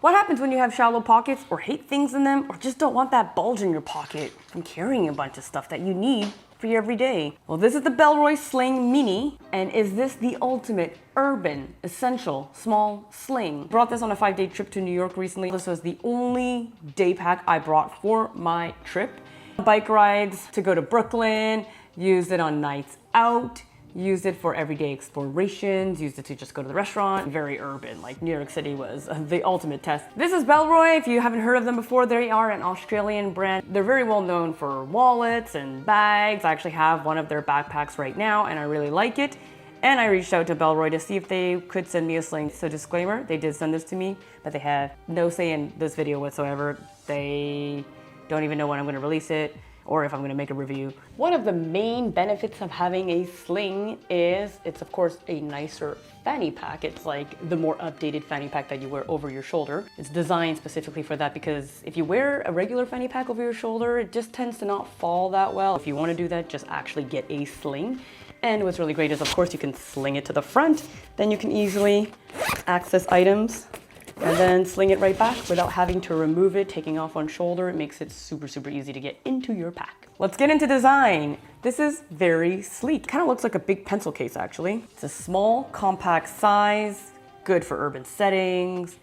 What happens when you have shallow pockets or hate things in them or just don't want that bulge in your pocket from carrying a bunch of stuff that you need for your everyday? Well, this is the Bellroy Sling Mini, and is this the ultimate urban essential small sling? Brought this on a 5-day trip to New York recently. This was the only day pack I brought for my trip. Bike rides to go to Brooklyn, used it on nights out, used it for everyday explorations, used it to just go to the restaurant. Very urban, like New York City was the ultimate test. This is Bellroy. If you haven't heard of them before, they are an Australian brand. They're very well known for wallets and bags. I actually have one of their backpacks right now and I really like it. And I reached out to Bellroy to see if they could send me a sling. So disclaimer, they did send this to me, but they have no say in this video whatsoever. They don't even know when I'm gonna release it or if I'm gonna make a review. One of the main benefits of having a sling is it's of course a nicer fanny pack. It's like the more updated fanny pack that you wear over your shoulder. It's designed specifically for that because if you wear a regular fanny pack over your shoulder, it just tends to not fall that well. If you wanna do that, just actually get a sling. And what's really great is of course you can sling it to the front, then you can easily access items and then sling it right back without having to remove it, taking off one shoulder. It makes it super, super easy to get into your pack. Let's get into design. This is very sleek. Kind of looks like a big pencil case actually. It's a small, compact size, good for urban settings,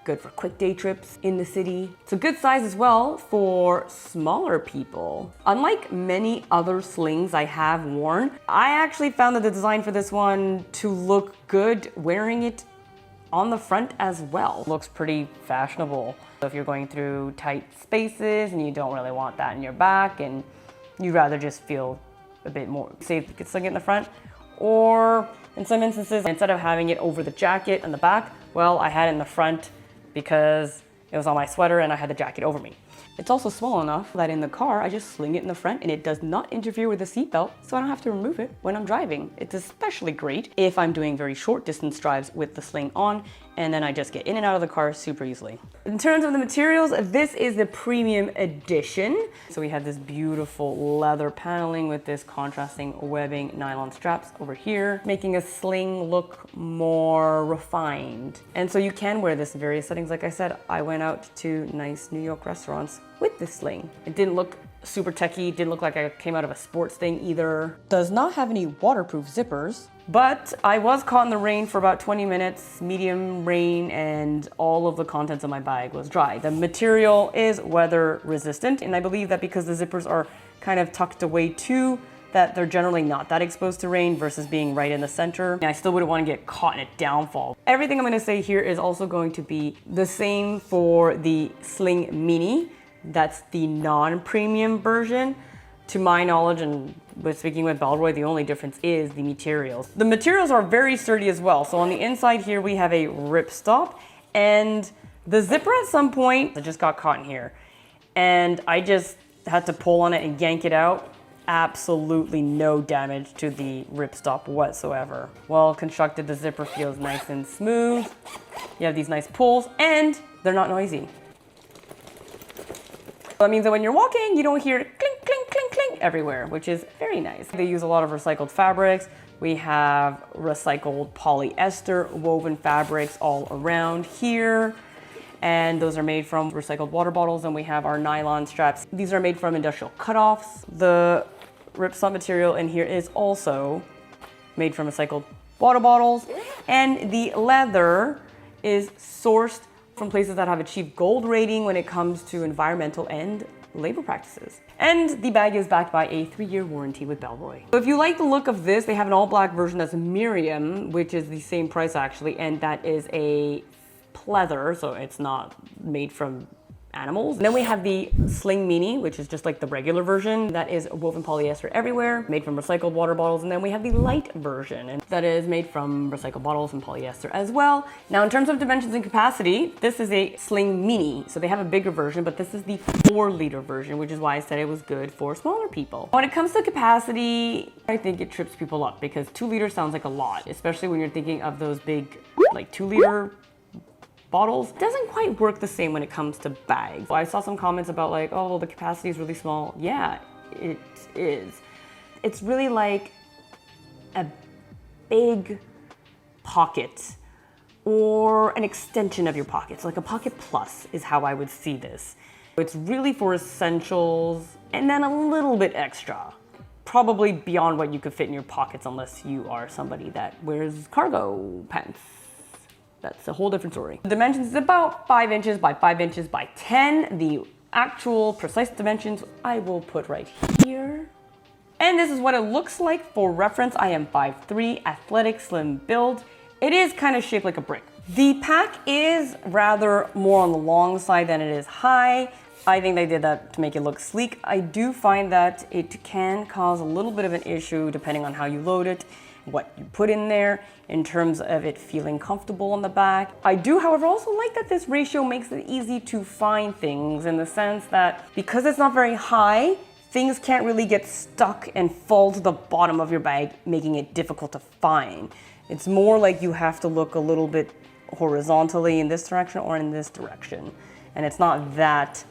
good for quick day trips in the city. It's a good size as well for smaller people. Unlike many other slings I have worn, I actually found that the design for this one to look good wearing it on the front as well. Looks pretty fashionable. So if you're going through tight spaces and you don't really want that in your back and you'd rather just feel a bit more safe, you could sling it in the front. Or in some instances, instead of having it over the jacket and the back, well, I had it in the front because it was on my sweater and I had the jacket over me. It's also small enough that in the car, I just sling it in the front and it does not interfere with the seatbelt, so I don't have to remove it when I'm driving. It's especially great if I'm doing very short distance drives with the sling on, and then I just get in and out of the car super easily. In terms of the materials, this is the premium edition. So we have this beautiful leather paneling with this contrasting webbing nylon straps over here, making a sling look more refined. And so you can wear this in various settings. Like I said, I went out to nice New York restaurants with this sling. It didn't look super techy, didn't look like I came out of a sports thing either. Does not have any waterproof zippers, but I was caught in the rain for about 20 minutes, medium rain, and all of the contents of my bag was dry. The material is weather resistant, and I believe that because the zippers are kind of tucked away too, that they're generally not that exposed to rain versus being right in the center. And I still wouldn't want to get caught in a downfall. Everything I'm going to say here is also going to be the same for the Sling Mini. That's the non-premium version. To my knowledge, and with speaking with Bellroy, the only difference is the materials. The materials are very sturdy as well. So on the inside here, we have a ripstop, and the zipper at some point, I just got caught in here. And I just had to pull on it and yank it out. Absolutely no damage to the ripstop whatsoever. Well constructed, the zipper feels nice and smooth. You have these nice pulls, and they're not noisy. That means that when you're walking, you don't hear clink, clink, clink, clink everywhere, which is very nice. They use a lot of recycled fabrics. We have recycled polyester woven fabrics all around here. And those are made from recycled water bottles. And we have our nylon straps. These are made from industrial cutoffs. The ripstop material in here is also made from recycled water bottles. And the leather is sourced from places that have achieved gold rating when it comes to environmental and labor practices. And the bag is backed by a 3-year warranty with Bellroy. So if you like the look of this, they have an all black version that's Miriam, which is the same price actually, and that is a pleather, so it's not made from animals. And then we have the Sling Mini, which is just like the regular version. That is woven polyester everywhere, made from recycled water bottles. And then we have the light version, and that is made from recycled bottles and polyester as well. Now, in terms of dimensions and capacity, this is a Sling Mini. So they have a bigger version, but this is the 4-liter version, which is why I said it was good for smaller people. When it comes to capacity, I think it trips people up because 2 liters sounds like a lot, especially when you're thinking of those big, like 2-liter bottles. It doesn't quite work the same when it comes to bags. I saw some comments about like, oh, well, the capacity is really small. Yeah, it is. It's really like a big pocket or an extension of your pockets. Like a pocket plus is how I would see this. It's really for essentials and then a little bit extra. Probably beyond what you could fit in your pockets unless you are somebody that wears cargo pants. That's a whole different story. The dimensions is about 5 inches by 5 inches by 10. The actual precise dimensions I will put right here. And this is what it looks like. For reference, I am 5'3", athletic, slim build. It is kind of shaped like a brick. The pack is rather more on the long side than it is high. I think they did that to make it look sleek. I do find that it can cause a little bit of an issue depending on how you load it, what you put in there, in terms of it feeling comfortable on the back. I do, however, also like that this ratio makes it easy to find things in the sense that because it's not very high, things can't really get stuck and fall to the bottom of your bag, making it difficult to find. It's more like you have to look a little bit horizontally in this direction or in this direction. And it's not that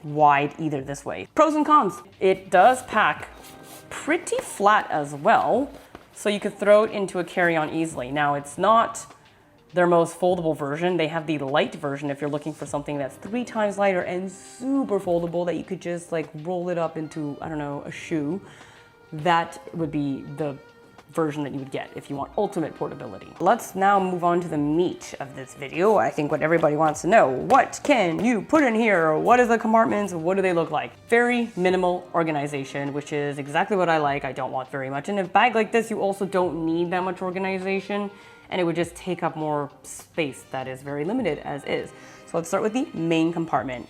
wide either this way. Pros and cons. It does pack pretty flat as well, so you could throw it into a carry-on easily. Now, it's not their most foldable version. They have the light version if you're looking for something that's 3 times lighter and super foldable that you could just like roll it up into, I don't know, a shoe. That would be the version that you would get if you want ultimate portability. Let's now move on to the meat of this video. I think what everybody wants to know, what can you put in here? What are the compartments? What do they look like? Very minimal organization, which is exactly what I like. I don't want very much. In a bag like this, you also don't need that much organization, and it would just take up more space that is very limited as is. So let's start with the main compartment.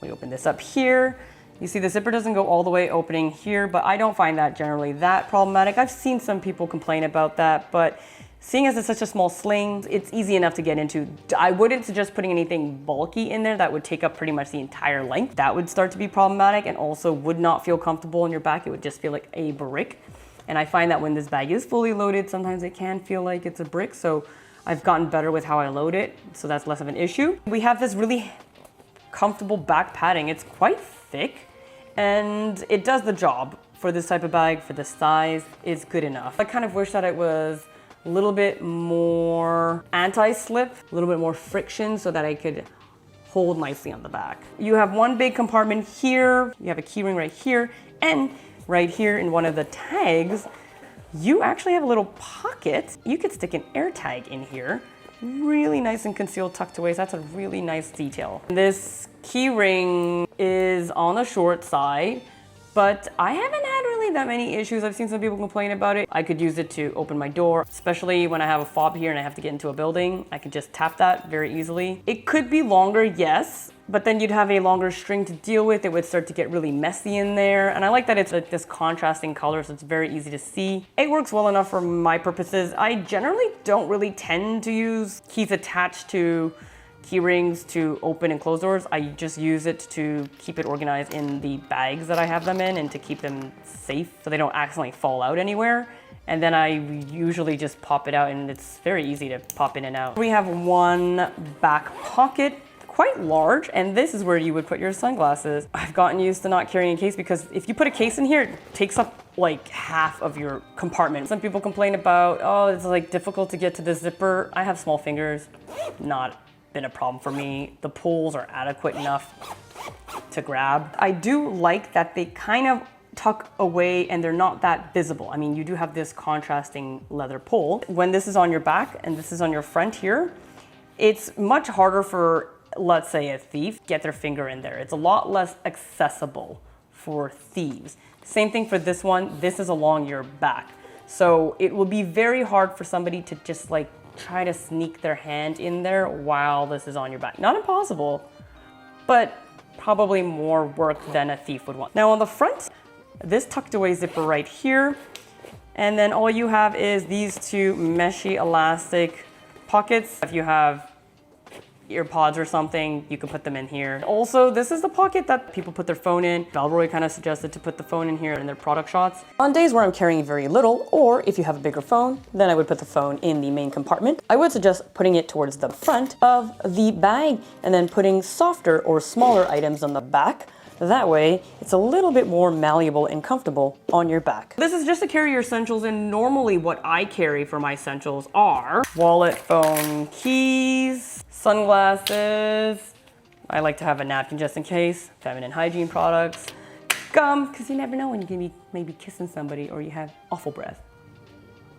We open this up here. You see the zipper doesn't go all the way opening here, but I don't find that generally that problematic. I've seen some people complain about that, but seeing as it's such a small sling, it's easy enough to get into. I wouldn't suggest putting anything bulky in there that would take up pretty much the entire length. That would start to be problematic and also would not feel comfortable in your back. It would just feel like a brick. And I find that when this bag is fully loaded, sometimes it can feel like it's a brick. So I've gotten better with how I load it, so that's less of an issue. We have this really comfortable back padding. It's quite thick. And it does the job for this type of bag, for this size. It's good enough. I kind of wish that it was a little bit more anti-slip, a little bit more friction so that I could hold nicely on the back. You have one big compartment here, you have a key ring right here, and right here in one of the tags, you actually have a little pocket. You could stick an air tag in here. Really nice and concealed, tucked away, so that's a really nice detail. This key ring is on the short side, but I haven't had really that many issues. I've seen some people complain about it. I could use it to open my door, especially when I have a fob here and I have to get into a building. I can just tap that very easily. It could be longer, yes, but then you'd have a longer string to deal with. It would start to get really messy in there. And I like that it's like this contrasting color, so it's very easy to see. It works well enough for my purposes. I generally don't really tend to use keys attached to key rings to open and close doors. I just use it to keep it organized in the bags that I have them in and to keep them safe so they don't accidentally fall out anywhere. And then I usually just pop it out, and it's very easy to pop in and out. We have one back pocket, quite large, and this is where you would put your sunglasses. I've gotten used to not carrying a case because if you put a case in here, it takes up like half of your compartment. Some people complain about, oh, it's like difficult to get to the zipper. I have small fingers, not been a problem for me. The pulls are adequate enough to grab. I do like that they kind of tuck away and they're not that visible. I mean, you do have this contrasting leather pull. When this is on your back and this is on your front here, it's much harder for, let's say, a thief get their finger in there. It's a lot less accessible for thieves. Same thing for this one. This is along your back. So it will be very hard for somebody to just like try to sneak their hand in there while this is on your back. Not impossible, but probably more work than a thief would want. Now on the front, this tucked away zipper right here. And then all you have is these two meshy elastic pockets. If you have ear pods or something, you can put them in here. Also, this is the pocket that people put their phone in. Bellroy kind of suggested to put the phone in here in their product shots. On days where I'm carrying very little, or if you have a bigger phone, then I would put the phone in the main compartment. I would suggest putting it towards the front of the bag and then putting softer or smaller items on the back That way, it's a little bit more malleable and comfortable on your back. This is just to carry your essentials, and normally what I carry for my essentials are wallet, phone, keys, sunglasses. I like to have a napkin just in case, feminine hygiene products, gum, because you never know when you're gonna be maybe kissing somebody or you have awful breath.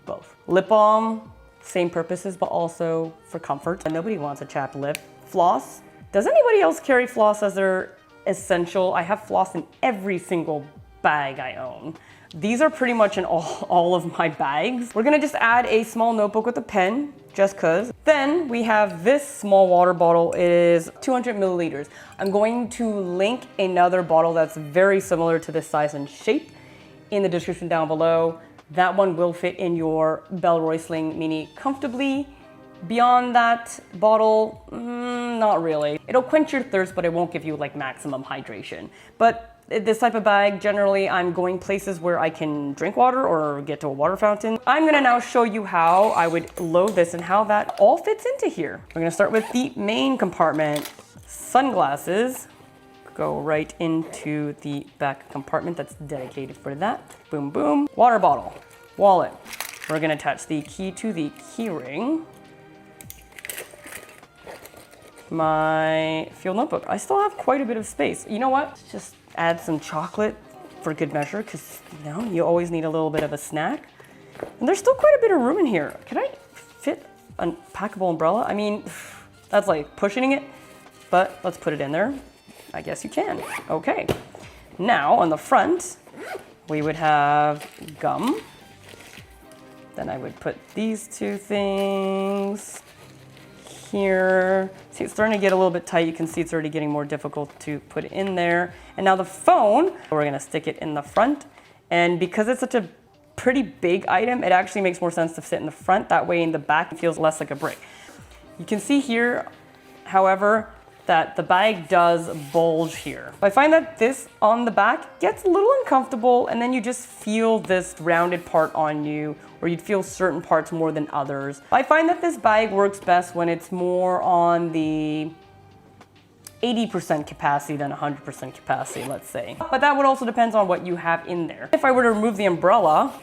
Both. Lip balm, same purposes, but also for comfort. And nobody wants a chapped lip. Floss. Does anybody else carry floss as their essential? I have floss in every single bag I own. These are pretty much in all of my bags. We're gonna just add a small notebook with a pen, just cause. Then we have this small water bottle. It is 200 milliliters. I'm going to link another bottle that's very similar to this size and shape in the description down below. That one will fit in your Bellroy Sling Mini comfortably. Beyond that bottle, not really. It'll quench your thirst, but it won't give you like maximum hydration. But this type of bag, generally I'm going places where I can drink water or get to a water fountain. I'm gonna now show you how I would load this and how that all fits into here. We're gonna start with the main compartment. Sunglasses go right into the back compartment that's dedicated for that. Boom, boom. Water bottle, wallet. We're gonna attach the key to the key ring. My field notebook. I still have quite a bit of space. You know what? Just add some chocolate for good measure, because you know, you always need a little bit of a snack. And there's still quite a bit of room in here. Can I fit a packable umbrella? I mean, that's like pushing it, but let's put it in there. I guess you can. Okay. Now on the front, we would have gum. Then I would put these two things here. See, it's starting to get a little bit tight. You can see it's already getting more difficult to put in there. And now the phone, we're gonna stick it in the front. And because it's such a pretty big item, it actually makes more sense to sit in the front. That way in the back, it feels less like a brick. You can see here, however, that the bag does bulge here. I find that this on the back gets a little uncomfortable, and then you just feel this rounded part on you, or you'd feel certain parts more than others. I find that this bag works best when it's more on the 80% capacity than 100% capacity, let's say. But that would also depend on what you have in there. If I were to remove the umbrella,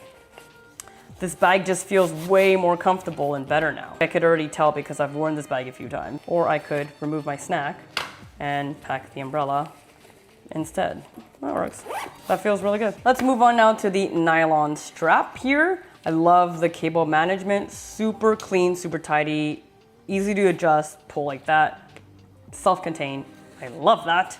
this bag just feels way more comfortable and better now. I could already tell because I've worn this bag a few times. Or I could remove my snack and pack the umbrella instead. That works. That feels really good. Let's move on now to the nylon strap here. I love the cable management. Super clean, super tidy, easy to adjust, pull like that. Self-contained. I love that.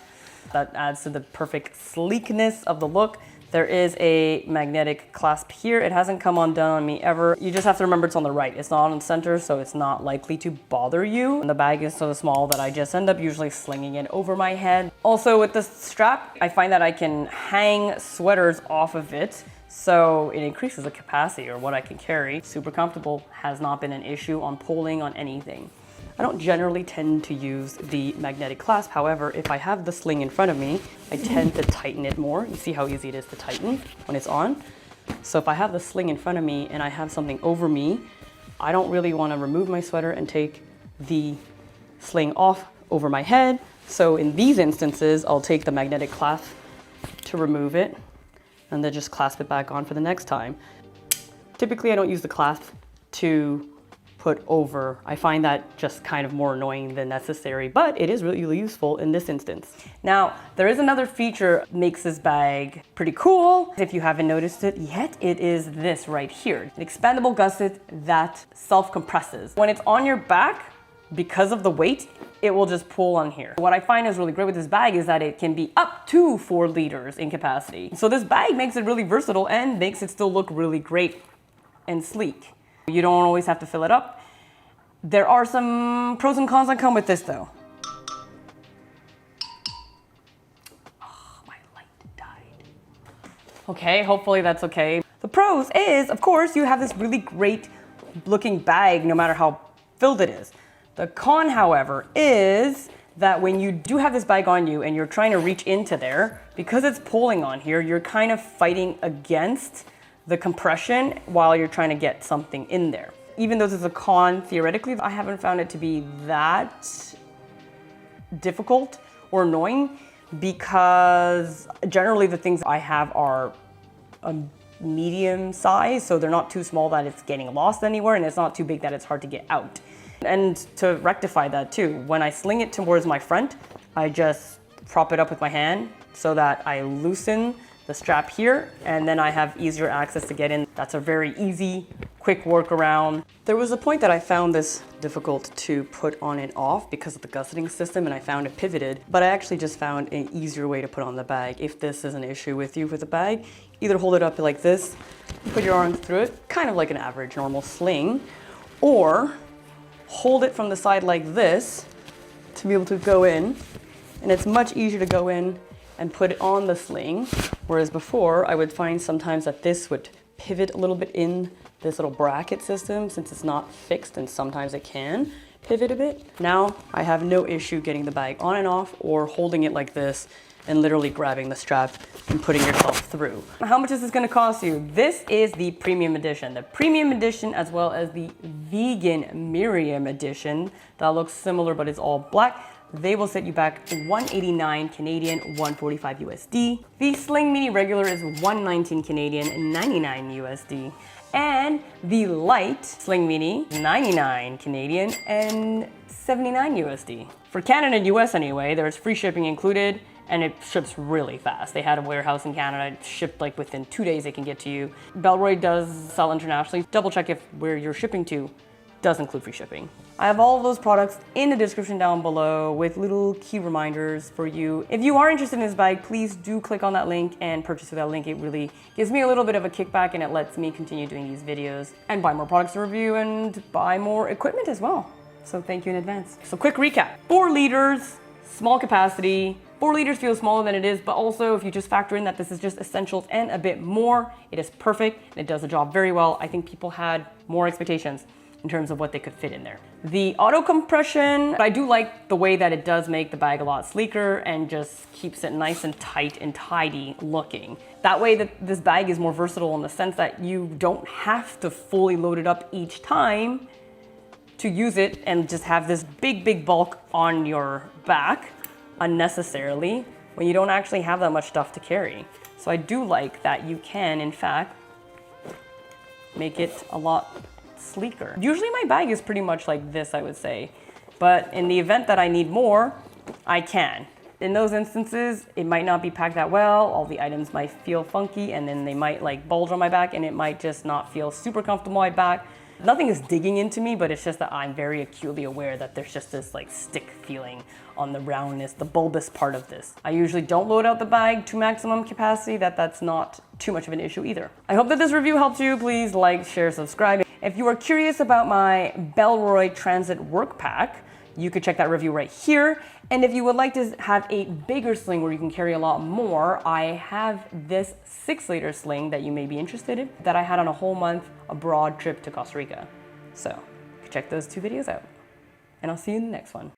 That adds to the perfect sleekness of the look. There is a magnetic clasp here. It hasn't come undone on me ever. You just have to remember it's on the right. It's not on the center, so it's not likely to bother you. And the bag is so small that I just end up usually slinging it over my head. Also with this strap, I find that I can hang sweaters off of it, so it increases the capacity or what I can carry. Super comfortable, has not been an issue on pulling on anything. I don't generally tend to use the magnetic clasp. However, if I have the sling in front of me, I tend to tighten it more. You see how easy it is to tighten when it's on? So if I have the sling in front of me and I have something over me, I don't really want to remove my sweater and take the sling off over my head. So in these instances, I'll take the magnetic clasp to remove it and then just clasp it back on for the next time. Typically, I don't use the clasp to put over. I find that just kind of more annoying than necessary, but it is really useful in this instance. Now, there is another feature that makes this bag pretty cool. If you haven't noticed it yet, it is this right here. An expandable gusset that self-compresses. When it's on your back, because of the weight, it will just pull on here. What I find is really great with this bag is that it can be up to 4 liters in capacity. So this bag makes it really versatile and makes it still look really great and sleek. You don't always have to fill it up. There are some pros and cons that come with this though. Oh, my light died. Okay, hopefully that's okay. The pros is, of course, you have this really great looking bag no matter how filled it is. The con, however, is that when you do have this bag on you and you're trying to reach into there, because it's pulling on here, you're kind of fighting against the compression while you're trying to get something in there. Even though this is a con, theoretically, I haven't found it to be that difficult or annoying. because generally the things I have are a medium size, so they're not too small that it's getting lost anywhere, and it's not too big that it's hard to get out. And to rectify that too, when I sling it towards my front, I just prop it up with my hand so that I loosen the strap here, and then I have easier access to get in. That's a very easy, quick workaround. There was a point that I found this difficult to put on and off because of the gusseting system, and I found it pivoted, but I actually just found an easier way to put on the bag. If this is an issue with you with the bag, either hold it up like this, put your arms through it, kind of like an average normal sling, or hold it from the side like this to be able to go in, and it's much easier to go in and put it on the sling, whereas before I would find sometimes that this would pivot a little bit in this little bracket system since it's not fixed, and sometimes it can pivot a bit. Now I have no issue getting the bag on and off or holding it like this and literally grabbing the strap and putting yourself through. How much is this gonna cost you? This is the premium edition. The premium edition, as well as the vegan Miriam edition that looks similar but is all black. They will set you back $189 Canadian, $145 USD. The Sling Mini regular is $119 Canadian, $99 USD. And the light Sling Mini, $99 Canadian and $79 USD. For Canada and US anyway, there's free shipping included, and it ships really fast. They had a warehouse in Canada, it shipped like within 2 days they can get to you. Bellroy does sell internationally. Double check if where you're shipping to does include free shipping. I have all of those products in the description down below with little key reminders for you. If you are interested in this bag, please do click on that link and purchase with that link. It really gives me a little bit of a kickback, and it lets me continue doing these videos and buy more products to review and buy more equipment as well. So thank you in advance. So quick recap, 4 liters, small capacity. 4 liters feels smaller than it is, but also if you just factor in that this is just essentials and a bit more, it is perfect and it does the job very well. I think people had more expectations in terms of what they could fit in there. The auto compression, I do like the way that it does make the bag a lot sleeker and just keeps it nice and tight and tidy looking. That way that this bag is more versatile in the sense that you don't have to fully load it up each time to use it and just have this big bulk on your back unnecessarily when you don't actually have that much stuff to carry. So I do like that you can, in fact, make it a lot sleeker. Usually my bag is pretty much like this, I would say, but in the event that I need more, I can. In those instances, it might not be packed that well, all the items might feel funky, and then they might like bulge on my back, and it might just not feel super comfortable on my back. Nothing is digging into me, but it's just that I'm very acutely aware that there's just this like stick feeling on the roundness, the bulbous part of this. I usually don't load out the bag to maximum capacity, that's not too much of an issue either. I hope that this review helped you. Please like, share, subscribe. If you are curious about my Bellroy Transit Work Pack, you could check that review right here. And if you would like to have a bigger sling where you can carry a lot more, I have this 6-liter sling that you may be interested in that I had on a whole month abroad trip to Costa Rica. So check those 2 videos out, and I'll see you in the next one.